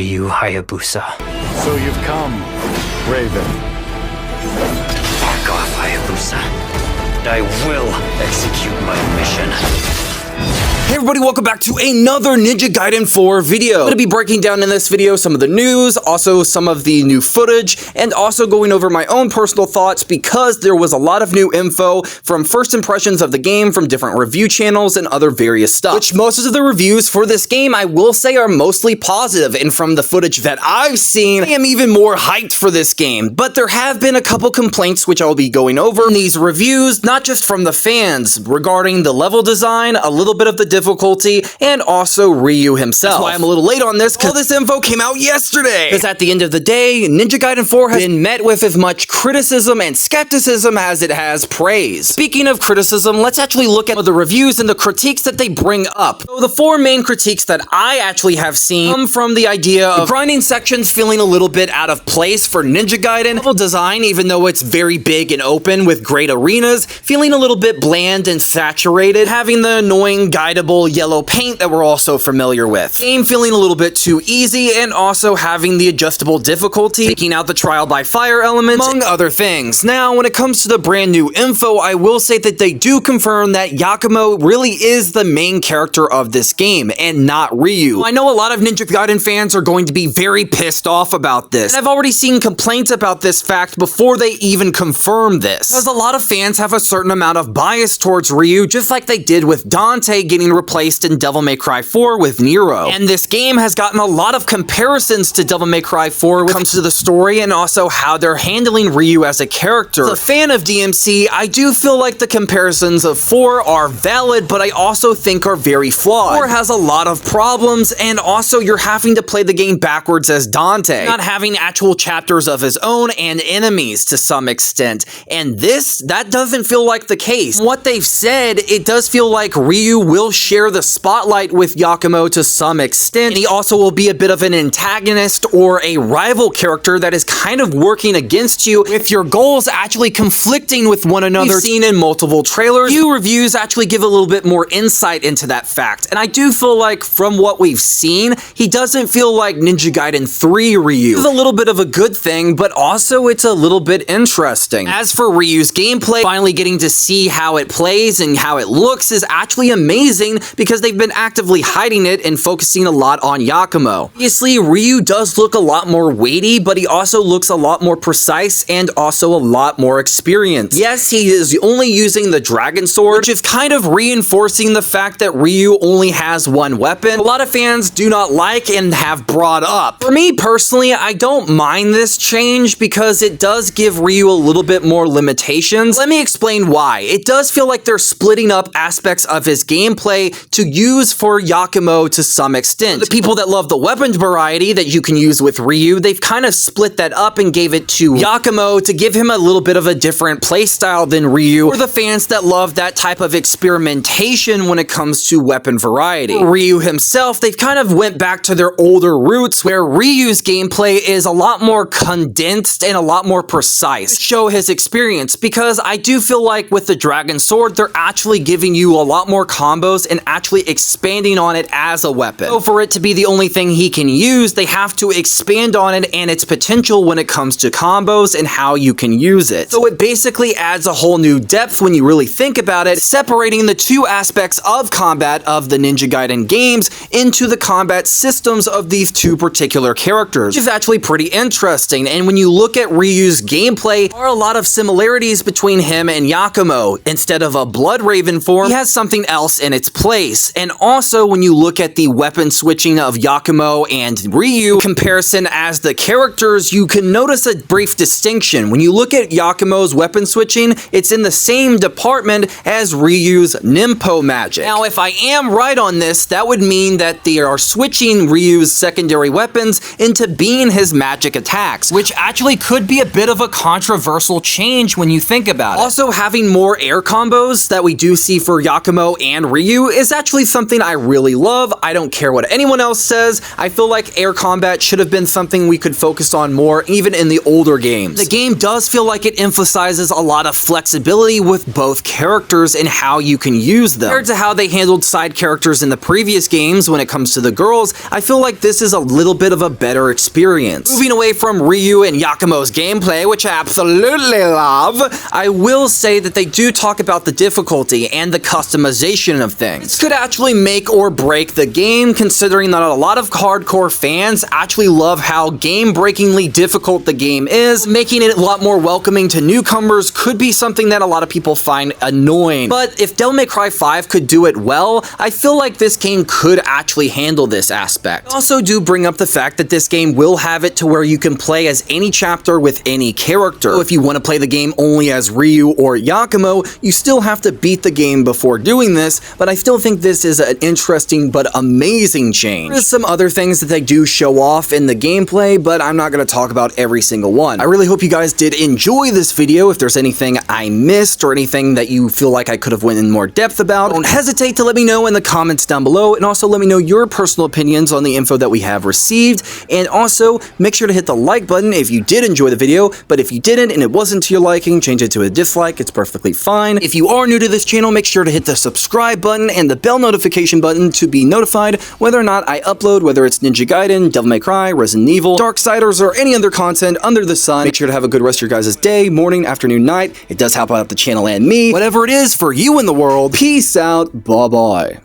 RYU Hayabusa. So you've come, Raven. Back off, Hayabusa. I will execute my mission. Hey everybody, welcome back to another Ninja Gaiden 4 video. I'm going to be breaking down in this video some of the news, also some of the new footage, and also going over my own personal thoughts because there was a lot of new info from first impressions of the game from different review channels and other various stuff. Which most of the reviews for this game, I will say, are mostly positive, and from the footage that I've seen, I am even more hyped for this game. But there have been a couple complaints which I'll be going over in these reviews, not just from the fans, regarding the level design, a little bit of the difficulty, and also Ryu himself. That's why I'm a little late on this, because all this info came out yesterday. Because at the end of the day, Ninja Gaiden 4 has been met with as much criticism and skepticism as it has praise. Speaking of criticism, let's actually look at the reviews and the critiques that they bring up. So the four main critiques that I actually have seen come from the idea of grinding sections feeling a little bit out of place for Ninja Gaiden, level design, even though it's very big and open with great arenas, feeling a little bit bland and saturated, having the annoying guidable yellow paint that we're also familiar with. Game feeling a little bit too easy, and also having the adjustable difficulty, taking out the trial by fire element, among other things. Now, when it comes to the brand new info, I will say that they do confirm that Yakumo really is the main character of this game, and not Ryu. I know a lot of Ninja Gaiden fans are going to be very pissed off about this, and I've already seen complaints about this fact before they even confirm this, because a lot of fans have a certain amount of bias towards Ryu, just like they did with Dante getting replaced in Devil May Cry 4 with Nero. And this game has gotten a lot of comparisons to Devil May Cry 4 when it comes to the story and also how they're handling Ryu as a character. As a fan of DMC, I do feel like the comparisons of 4 are valid, but I also think are very flawed. 4 has a lot of problems, and also you're having to play the game backwards as Dante, not having actual chapters of his own and enemies to some extent. And that doesn't feel like the case. From what they've said, it does feel like Ryu will share the spotlight with Yakumo to some extent, and he also will be a bit of an antagonist or a rival character that is kind of working against you if your goals actually conflicting with one another. We've seen in multiple trailers. Few reviews actually give a little bit more insight into that fact, and I do feel like from what we've seen, he doesn't feel like Ninja Gaiden 3 Ryu. It's a little bit of a good thing, but also it's a little bit interesting. As for Ryu's gameplay, finally getting to see how it plays and how it looks is actually amazing, because they've been actively hiding it and focusing a lot on Yakumo. Obviously, Ryu does look a lot more weighty, but he also looks a lot more precise and also a lot more experienced. Yes, he is only using the Dragon Sword, which is kind of reinforcing the fact that Ryu only has one weapon. A lot of fans do not like and have brought up. For me personally, I don't mind this change because it does give Ryu a little bit more limitations. Let me explain why. It does feel like they're splitting up aspects of his gameplay to use for Yakumo to some extent. The people that love the weapons variety that you can use with Ryu, they've kind of split that up and gave it to Yakumo to give him a little bit of a different playstyle than Ryu, for the fans that love that type of experimentation when it comes to weapon variety. For Ryu himself, they've kind of went back to their older roots, where Ryu's gameplay is a lot more condensed and a lot more precise to show his experience, because I do feel like with the Dragon Sword, they're actually giving you a lot more combos and actually expanding on it as a weapon. So for it to be the only thing he can use, they have to expand on it and its potential when it comes to combos and how you can use it. So it basically adds a whole new depth when you really think about it, separating the two aspects of combat of the Ninja Gaiden games into the combat systems of these two particular characters, which is actually pretty interesting. And when you look at Ryu's gameplay, there are a lot of similarities between him and Yakumo. Instead of a Blood Raven form, he has something else in its place. And also, when you look at the weapon switching of Yakumo and Ryu comparison as the characters, you can notice a brief distinction. When you look at Yakumo's weapon switching, it's in the same department as Ryu's Ninpo magic. Now, if I am right on this, that would mean that they are switching Ryu's secondary weapons into being his magic attacks, which actually could be a bit of a controversial change when you think about it. Also, having more air combos that we do see for Yakumo and RYU is actually something I really love. I don't care what anyone else says. I feel like air combat should have been something we could focus on more, even in the older games. The game does feel like it emphasizes a lot of flexibility with both characters and how you can use them. Compared to how they handled side characters in the previous games when it comes to the girls, I feel like this is a little bit of a better experience. Moving away from RYU and Yakumo's gameplay, which I absolutely love, I will say that they do talk about the difficulty and the customization of things. This could actually make or break the game, considering that a lot of hardcore fans actually love how game-breakingly difficult the game is. Making it a lot more welcoming to newcomers could be something that a lot of people find annoying. But if Devil May Cry 5 could do it well, I feel like this game could actually handle this aspect. I also do bring up the fact that this game will have it to where you can play as any chapter with any character. So if you want to play the game only as RYU or Yakumo, you still have to beat the game before doing this, but I still think this is an interesting but amazing change. There's some other things that they do show off in the gameplay, but I'm not going to talk about every single one. I really hope you guys did enjoy this video. If there's anything I missed or anything that you feel like I could have went in more depth about, don't hesitate to let me know in the comments down below, and also let me know your personal opinions on the info that we have received. And also make sure to hit the like button if you did enjoy the video, but if you didn't and it wasn't to your liking, change it to a dislike. It's perfectly fine. If you are new to this channel, make sure to hit the subscribe button and the bell notification button to be notified whether or not I upload, whether it's Ninja Gaiden, Devil May Cry, Resident Evil, Darksiders, or any other content under the sun. Make sure to have a good rest of your guys' day, morning, afternoon, night. It does help out the channel and me. Whatever it is for you in the world, peace out. Bye-bye.